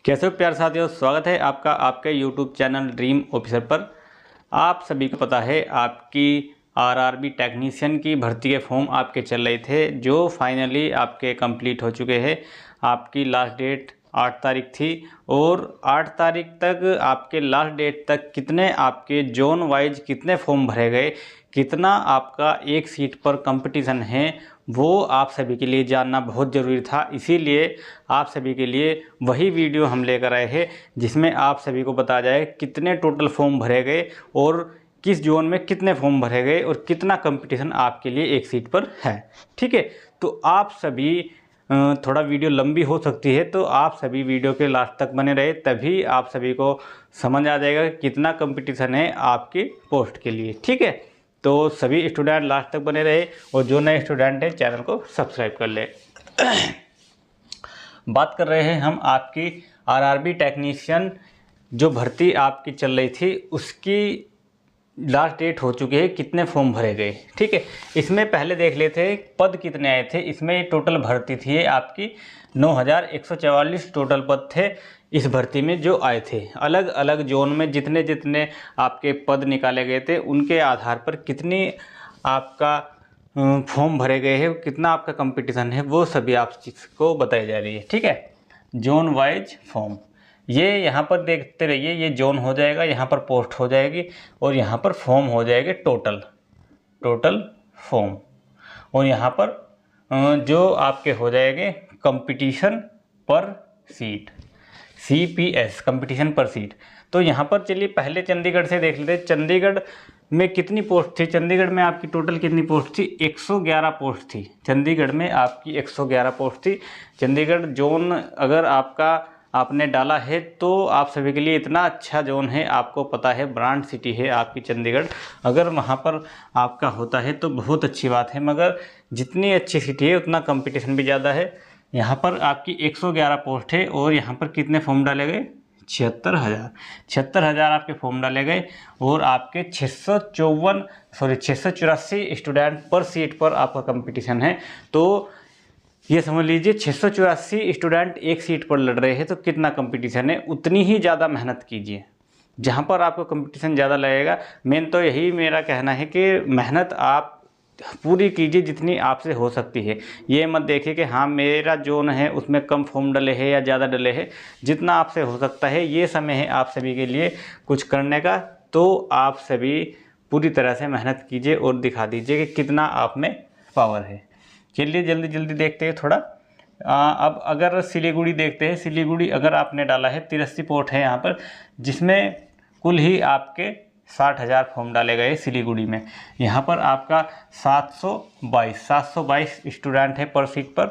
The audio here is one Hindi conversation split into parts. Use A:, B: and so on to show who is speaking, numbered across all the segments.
A: कैसे हो प्यारे साथियों, स्वागत है आपका आपके YouTube चैनल ड्रीम ऑफिसर पर। आप सभी को पता है आपकी आरआरबी टेक्नीशियन की भर्ती के फॉर्म आपके चल रहे थे जो फाइनली आपके कंप्लीट हो चुके हैं। आपकी लास्ट डेट 8 तारीख थी और 8 तारीख तक आपके लास्ट डेट तक कितने आपके जोन वाइज कितने फॉर्म भरे गए, कितना आपका एक सीट पर कंपटीशन है, वो आप सभी के लिए जानना बहुत ज़रूरी था। इसीलिए आप सभी के लिए वही वीडियो हम लेकर आए हैं जिसमें आप सभी को बताया जाए कितने टोटल फॉर्म भरे गए और किस जोन में कितने फॉर्म भरे गए और कितना कंपटीशन आपके लिए एक सीट पर है। ठीक है, तो आप सभी थोड़ा वीडियो लंबी हो सकती है तो आप सभी वीडियो के लास्ट तक बने रहे, तभी आप सभी को समझ आ जाएगा कितना कंपटीशन है आपके पोस्ट के लिए। ठीक है, तो सभी स्टूडेंट लास्ट तक बने रहे और जो नए स्टूडेंट हैं चैनल को सब्सक्राइब कर ले। बात कर रहे हैं हम आपकी आरआरबी टेक्नीशियन जो भर्ती आपकी चल रही थी उसकी लास्ट डेट हो चुकी है, कितने फॉर्म भरे गए। ठीक है, इसमें पहले देख लेते हैं पद कितने आए थे। इसमें टोटल भर्ती थी आपकी 9144 टोटल पद थे इस भर्ती में जो आए थे। अलग अलग जोन में जितने जितने आपके पद निकाले गए थे उनके आधार पर कितनी आपका फॉर्म भरे गए हैं, कितना आपका कंपटीशन है, वो सभी आपको बताई जा रही है। ठीक है, जोन वाइज फॉर्म ये यहाँ पर देखते रहिए, ये जोन हो जाएगा, यहाँ पर पोस्ट हो जाएगी और यहाँ पर फॉर्म हो जाएंगे टोटल फॉर्म, और यहाँ पर जो आपके हो जाएंगे कंपटीशन पर सीट, CPS कंपटीशन पर सीट। तो यहाँ पर चलिए पहले चंडीगढ़ से देख लेते हैं। चंडीगढ़ में कितनी पोस्ट थी? चंडीगढ़ में आपकी टोटल कितनी पोस्ट थी? 111 पोस्ट थी। चंडीगढ़ में आपकी 111 पोस्ट थी। चंडीगढ़ जोन अगर आपने डाला है तो आप सभी के लिए इतना अच्छा जोन है, आपको पता है ब्रांड सिटी है आपकी चंडीगढ़। अगर वहाँ पर आपका होता है तो बहुत अच्छी बात है, मगर जितनी अच्छी सिटी है उतना कंपटीशन भी ज़्यादा है। यहाँ पर आपकी 111 पोस्ट है और यहाँ पर कितने फॉर्म डाले गए? 76,000 आपके फॉर्म डाले गए और आपके 684 स्टूडेंट पर सीट पर आपका कंपटीशन है। तो ये समझ लीजिए 684 स्टूडेंट एक सीट पर लड़ रहे हैं तो कितना कंपटीशन है, उतनी ही ज़्यादा मेहनत कीजिए। जहाँ पर आपको कंपटीशन ज़्यादा लगेगा, मेन तो यही मेरा कहना है कि मेहनत आप पूरी कीजिए जितनी आपसे हो सकती है। ये मत देखिए कि हाँ मेरा जोन है उसमें कम फॉर्म डले हैं या ज़्यादा डले हैं, जितना आपसे हो सकता है ये समय है आप सभी के लिए कुछ करने का। तो आप सभी पूरी तरह से मेहनत कीजिए और दिखा दीजिए कि कितना आप में पावर है। चलिए जल्दी जल्दी देखते हैं थोड़ा। अब अगर सिलीगुड़ी देखते हैं, सिलीगुड़ी अगर आपने डाला है 83 पोस्ट है यहाँ पर, जिसमें कुल ही आपके 60,000 फॉर्म डाले गए सिलीगुड़ी में। यहाँ पर आपका 722 स्टूडेंट है पर सीट पर।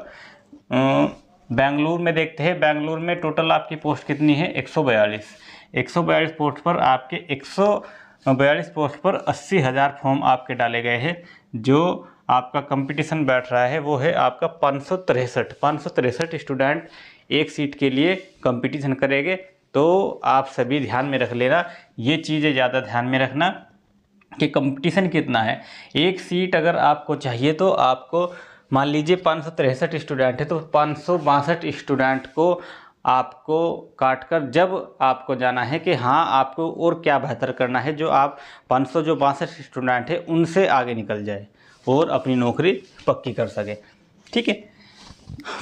A: बेंगलुरु में देखते हैं, बेंगलुरु में टोटल आपकी पोस्ट कितनी है? 142 पोस्ट पर आपके 142 पोस्ट पर 80,000 फॉर्म आपके डाले गए हैं। जो आपका कंपटीशन बैठ रहा है वो है आपका 563 स्टूडेंट एक सीट के लिए कंपटीशन करेंगे। तो आप सभी ध्यान में रख लेना, ये चीज़ें ज़्यादा ध्यान में रखना कि कंपटीशन कितना है। एक सीट अगर आपको चाहिए तो आपको मान लीजिए 563 स्टूडेंट है तो 562 स्टूडेंट को आपको काटकर जब आपको जाना है कि हाँ आपको और क्या बेहतर करना है, जो आप 562 स्टूडेंट है उनसे आगे निकल जाए और अपनी नौकरी पक्की कर सके। ठीक है,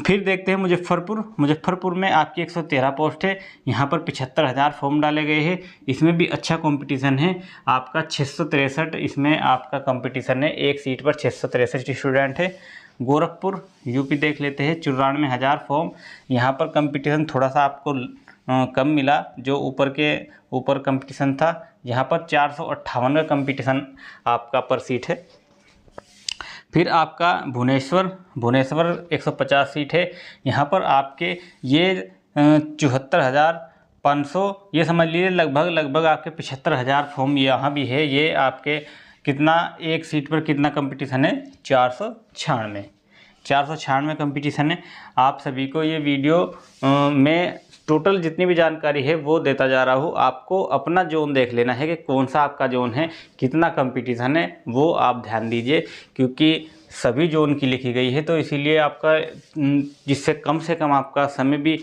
A: फिर देखते हैं मुजफ्फरपुर में आपकी 113 पोस्ट है। यहाँ पर 75,000 फॉर्म डाले गए हैं। इसमें भी अच्छा कंपटीशन है आपका 663, इसमें आपका कंपटीशन है एक सीट पर 663 स्टूडेंट है। गोरखपुर यूपी देख लेते हैं, 94,000 फॉर्म। यहाँ पर कंपटीशन थोड़ा सा आपको कम मिला, जो ऊपर कंपटीशन था। यहाँ पर 458 का कंपटीशन आपका पर सीट है। फिर आपका भुवनेश्वर 150 सीट है। यहाँ पर आपके ये 74,500, ये समझ लीजिए लगभग आपके 75,000 फॉर्म यहाँ भी है। ये आपके कितना एक सीट पर कितना कंपटीशन है? 496 कंपटीशन है। आप सभी को ये वीडियो में टोटल जितनी भी जानकारी है वो देता जा रहा हूँ। आपको अपना जोन देख लेना है कि कौन सा आपका जोन है, कितना कंपटीशन है, वो आप ध्यान दीजिए, क्योंकि सभी जोन की लिखी गई है तो इसीलिए आपका जिससे कम से कम आपका समय भी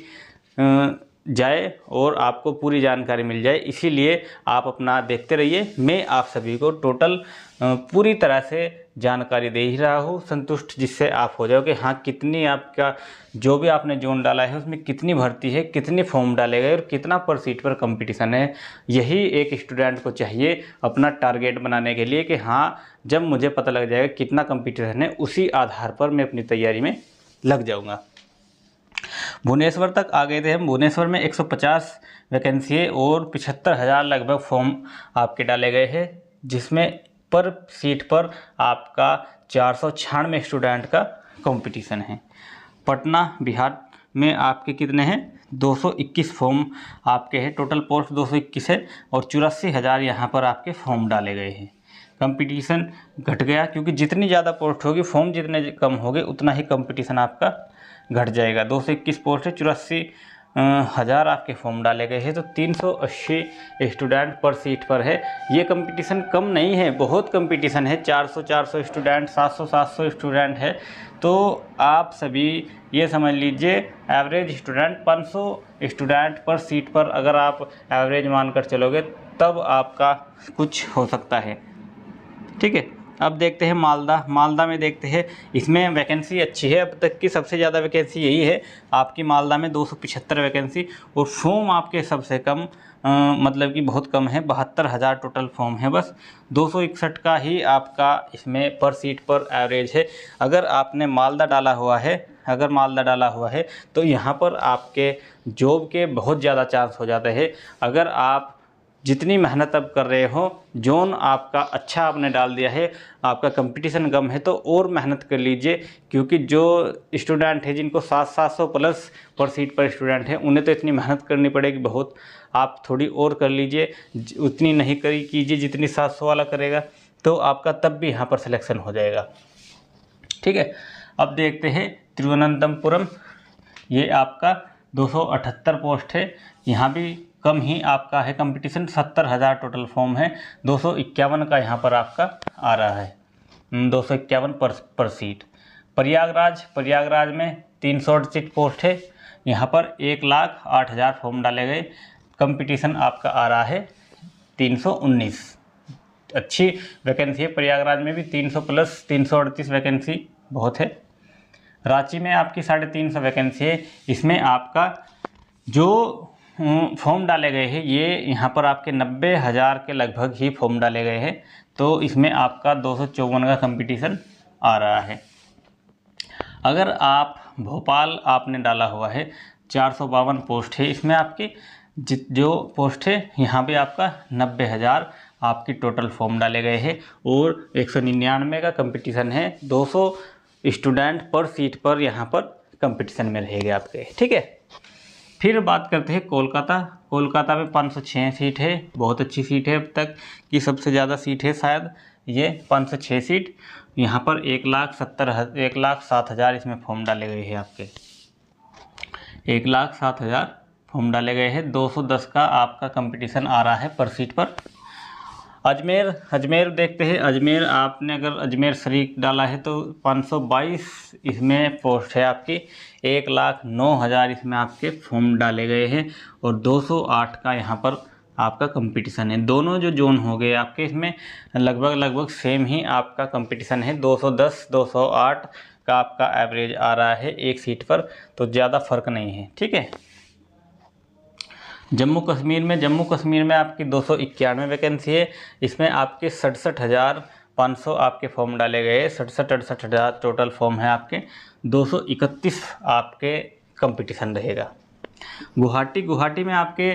A: जाए और आपको पूरी जानकारी मिल जाए। इसीलिए आप अपना देखते रहिए। मैं आप सभी को टोटल पूरी तरह से जानकारी दे ही रहा हूँ संतुष्ट, जिससे आप हो जाओ कि हाँ कितनी आपका जो भी आपने जोन डाला है उसमें कितनी भर्ती है, कितनी फॉर्म डाले गए और कितना पर सीट पर कंपटीशन है। यही एक स्टूडेंट को चाहिए अपना टारगेट बनाने के लिए कि हाँ जब मुझे पता लग जाएगा कितना कंपटीशन है उसी आधार पर मैं अपनी तैयारी में लग जाऊँगा। भुवनेश्वर तक आ गए थे हम। भुवनेश्वर में 150 वैकेंसी है और 75,000 लगभग फॉर्म आपके डाले गए हैं, जिसमें पर सीट पर आपका 496 स्टूडेंट का कंपटीशन है। पटना बिहार में आपके कितने हैं? 221 फॉर्म आपके हैं। टोटल पोस्ट 221 है और 84,000 यहाँ पर आपके फॉर्म डाले गए हैं। कंपटीशन घट गया क्योंकि जितनी ज़्यादा पोस्ट होगी, फॉर्म जितने कम होंगे उतना ही कंपटीशन आपका घट जाएगा। 221 पोस्ट है, 84,000 आपके फॉर्म डाले गए हैं, तो 380 स्टूडेंट पर सीट पर है। ये कंपटीशन कम नहीं है, बहुत कंपटीशन है। 400 स्टूडेंट, 700 स्टूडेंट है। तो आप सभी ये समझ लीजिए एवरेज स्टूडेंट 500 स्टूडेंट पर सीट पर अगर आप एवरेज मानकर चलोगे तब आपका कुछ हो सकता है। ठीक है, अब देखते हैं मालदा में देखते हैं। इसमें वैकेंसी अच्छी है, अब तक की सबसे ज़्यादा वैकेंसी यही है आपकी मालदा में 275 वैकेंसी और फॉर्म आपके सबसे कम मतलब कि बहुत कम है। 72,000 टोटल फॉर्म है, बस 261 का ही आपका इसमें पर सीट पर एवरेज है। अगर आपने मालदा डाला हुआ है तो यहाँ पर आपके जॉब के बहुत ज़्यादा चांस हो जाते हैं। अगर आप जितनी मेहनत अब कर रहे हो, जोन आपका अच्छा आपने डाल दिया है, आपका कंपटीशन कम है तो और मेहनत कर लीजिए, क्योंकि जो स्टूडेंट है जिनको 700 प्लस पर सीट पर स्टूडेंट है उन्हें तो इतनी मेहनत करनी पड़ेगी बहुत। आप थोड़ी और कर लीजिए, उतनी नहीं कीजिए जितनी 700 वाला करेगा, तो आपका तब भी यहाँ पर सिलेक्शन हो जाएगा। ठीक है, अब देखते हैं तिरुवनंतपुरम। ये आपका 278 पोस्ट है, यहाँ भी कम ही आपका है कंपटीशन। 70,000 टोटल फॉर्म है, 251 का यहाँ पर आपका आ रहा है, 251 पर सीट। प्रयागराज में 368 पोस्ट है, यहाँ पर 1,08,000 फॉर्म डाले गए। कंपटीशन आपका आ रहा है 319। अच्छी वैकेंसी है प्रयागराज में भी, 300 प्लस 338 वैकेंसी बहुत है। रांची में आपकी 350 वैकेंसी है, इसमें आपका जो फॉर्म डाले गए हैं ये यहाँ पर आपके 90,000 के लगभग ही फॉर्म डाले गए हैं, तो इसमें आपका 254 का कंपटीशन आ रहा है। अगर आप भोपाल आपने डाला हुआ है, 452 पोस्ट है, इसमें आपकी जो पोस्ट है यहाँ पे आपका 90,000 आपकी टोटल फॉर्म डाले गए हैं और 199 का कंपटीशन है। 200 स्टूडेंट पर सीट पर यहाँ पर कंपटीशन में रहेंगे आपके। ठीक है, फिर बात करते हैं कोलकाता में 506 सीट है, बहुत अच्छी सीट है, अब तक की सबसे ज़्यादा सीट है शायद ये 506 सीट। यहाँ पर 1,07,000 इसमें फॉर्म डाले गए हैं आपके, 1,07,000 फॉर्म डाले गए हैं। 210 का आपका कंपटीशन आ रहा है पर सीट पर। अजमेर देखते हैं। अजमेर आपने अगर अजमेर शरीफ डाला है तो 522 इसमें पोस्ट है आपकी, 1,09,000 इसमें आपके फॉर्म डाले गए हैं और 208 का यहाँ पर आपका कंपटीशन है। दोनों जो जोन हो गए आपके इसमें लगभग सेम ही आपका कंपटीशन है। 210 208 का आपका एवरेज आ रहा है एक सीट पर, तो ज़्यादा फर्क नहीं है। ठीक है, जम्मू कश्मीर में आपकी 291 वैकेंसी है, इसमें आपके 67,500 आपके फॉर्म डाले गए हैं। 67,000 टोटल फॉर्म है आपके, 231 आपके कंपटीशन रहेगा। गुवाहाटी में आपके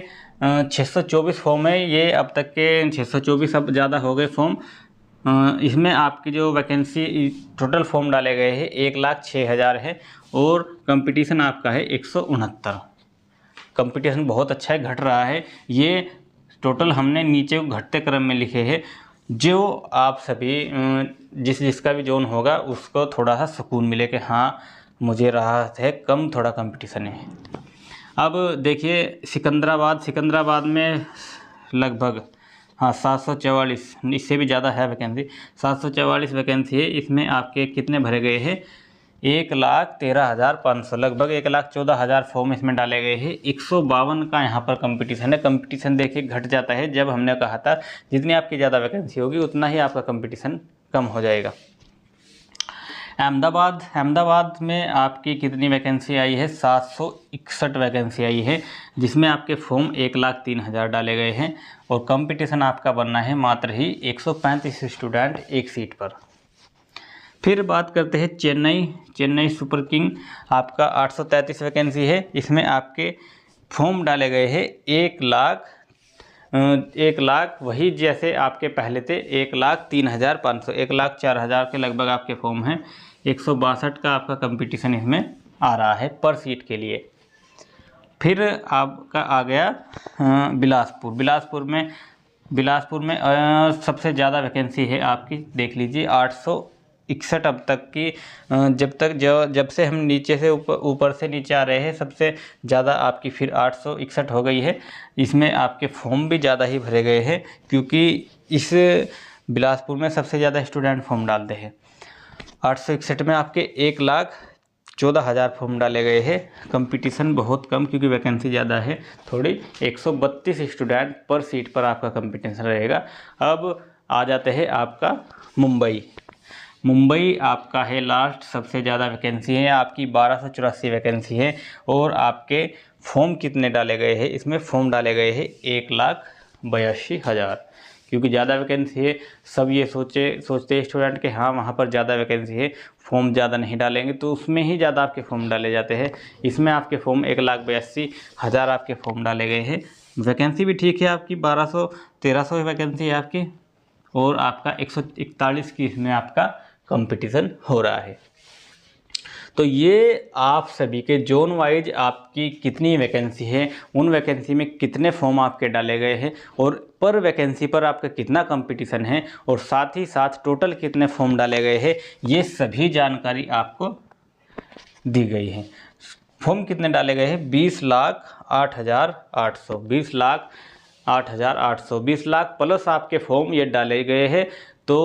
A: 624 फॉर्म है, ये अब तक के 624 अब ज़्यादा हो गए फॉर्म। इसमें आपकी जो वैकेंसी टोटल फॉर्म डाले गए हैं 1,06,000 है और कंपटीशन आपका है 169। कंपटीशन बहुत अच्छा है, घट रहा है। ये टोटल हमने नीचे घटते क्रम में लिखे हैं, जो आप सभी जिसका भी जोन होगा उसको थोड़ा सा सुकून मिले कि हाँ मुझे राहत है, कम थोड़ा कंपटीशन है। अब देखिए सिकंदराबाद में लगभग 744, इससे भी ज़्यादा है वैकेंसी, 744 वैकेंसी है। इसमें आपके कितने भरे गए हैं? 1,13,500, लगभग 1,14,000 फॉर्म इसमें डाले गए हैं। 152 का यहाँ पर कंपटीशन है। कंपटीशन देखिए घट जाता है, जब हमने कहा था जितनी आपकी ज़्यादा वैकेंसी होगी उतना ही आपका कंपटीशन कम हो जाएगा। अहमदाबाद में आपकी कितनी वैकेंसी आई है? 761 वैकेंसी आई है, जिसमें आपके फॉर्म 1,03,000 डाले गए हैं और कंपटीशन आपका बनना है मात्र ही 135 स्टूडेंट एक सीट पर। फिर बात करते हैं चेन्नई सुपर किंग, आपका 833 वैकेंसी है। इसमें आपके फॉर्म डाले गए हैं 1 लाख वही जैसे आपके पहले थे 1,03,500, 1,04,000 के लगभग आपके फॉर्म हैं। 162 का आपका कंपटीशन इसमें आ रहा है पर सीट के लिए। फिर आपका आ गया बिलासपुर में सबसे ज़्यादा वैकेंसी है आपकी, देख लीजिए 861 अब तक की। जब से हम नीचे से ऊपर से नीचे आ रहे हैं, सबसे ज़्यादा आपकी फिर 861 हो गई है। इसमें आपके फॉर्म भी ज़्यादा ही भरे गए हैं, क्योंकि इस बिलासपुर में सबसे ज़्यादा स्टूडेंट फॉर्म डालते हैं। 861 में आपके 1,14,000 फॉर्म डाले गए हैं। कंपटीशन बहुत कम, क्योंकि वैकेंसी ज़्यादा है थोड़ी। 132 स्टूडेंट पर सीट पर आपका कंपटीशन रहेगा। अब आ जाते हैं आपका मुंबई आपका है लास्ट, सबसे ज़्यादा वैकेंसी है आपकी, 1284 वैकेंसी है। और आपके फॉर्म कितने डाले गए हैं? इसमें फॉर्म डाले गए हैं 1,82,000, क्योंकि ज़्यादा वैकेंसी है। सब ये सोचते हैं स्टूडेंट कि हाँ वहाँ पर ज़्यादा वैकेंसी है, फॉर्म ज़्यादा नहीं डालेंगे, तो उसमें ही ज़्यादा आपके फॉर्म डाले जाते हैं। इसमें आपके फॉर्म 1,82,000 आपके फॉर्म डाले गए हैं। वैकेंसी भी ठीक है आपकी, 1200-1300 वैकेंसी है आपकी, और आपका 141 की इसमें आपका कंपटीशन हो रहा है। तो ये आप सभी के जोन वाइज आपकी कितनी वैकेंसी है, उन वैकेंसी में कितने फॉर्म आपके डाले गए हैं, और पर वैकेंसी पर आपका कितना कंपटीशन है, और साथ ही साथ टोटल कितने फॉर्म डाले गए हैं, ये सभी जानकारी आपको दी गई है। फॉर्म कितने डाले गए हैं? 20,08,800, 20,08,800, 20 लाख प्लस आपके फॉर्म ये डाले गए हैं। तो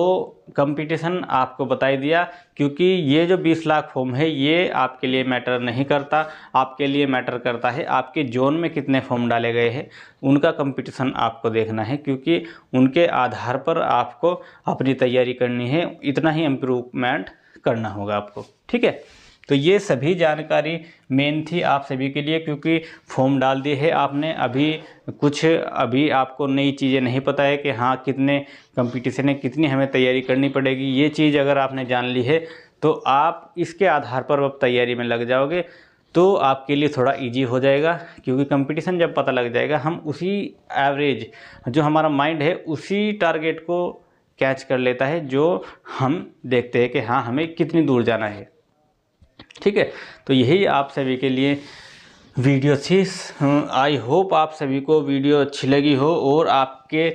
A: कंपटीशन आपको बता ही दिया, क्योंकि ये जो 20 लाख फॉर्म है ये आपके लिए मैटर नहीं करता। आपके लिए मैटर करता है आपके जोन में कितने फॉर्म डाले गए हैं, उनका कंपटीशन आपको देखना है, क्योंकि उनके आधार पर आपको अपनी तैयारी करनी है। इतना ही इम्प्रूवमेंट करना होगा आपको, ठीक है। तो ये सभी जानकारी मेन थी आप सभी के लिए, क्योंकि फॉर्म डाल दिए है आपने। अभी आपको नई चीज़ें नहीं पता है कि हाँ कितने कंपटीशन है, कितनी हमें तैयारी करनी पड़ेगी। ये चीज़ अगर आपने जान ली है तो आप इसके आधार पर अब तैयारी में लग जाओगे, तो आपके लिए थोड़ा इजी हो जाएगा। क्योंकि कंपटीशन जब पता लग जाएगा, हम उसी एवरेज जो हमारा माइंड है उसी टारगेट को कैच कर लेता है, जो हम देखते हैं कि हाँ हमें कितनी दूर जाना है, ठीक है। तो यही आप सभी के लिए वीडियो थी। आई होप आप सभी को वीडियो अच्छी लगी हो और आपके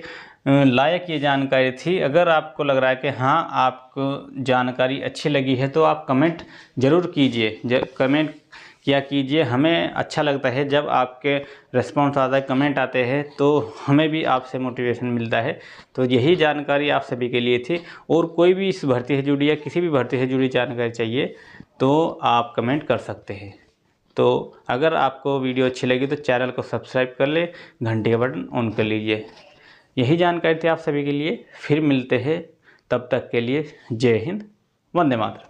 A: लायक ये जानकारी थी। अगर आपको लग रहा है कि हाँ आपको जानकारी अच्छी लगी है, तो आप कमेंट ज़रूर कीजिए, कमेंट किया कीजिए। हमें अच्छा लगता है जब आपके रिस्पॉन्स आता है, कमेंट आते हैं, तो हमें भी आपसे मोटिवेशन मिलता है। तो यही जानकारी आप सभी के लिए थी। और कोई भी इस भर्ती से जुड़ी या किसी भी भर्ती से जुड़ी जानकारी चाहिए तो आप कमेंट कर सकते हैं। तो अगर आपको वीडियो अच्छी लगी तो चैनल को सब्सक्राइब कर ले, घंटे का बटन ऑन कर लीजिए। यही जानकारी थी आप सभी के लिए। फिर मिलते हैं, तब तक के लिए जय हिंद, वंदे मातरम।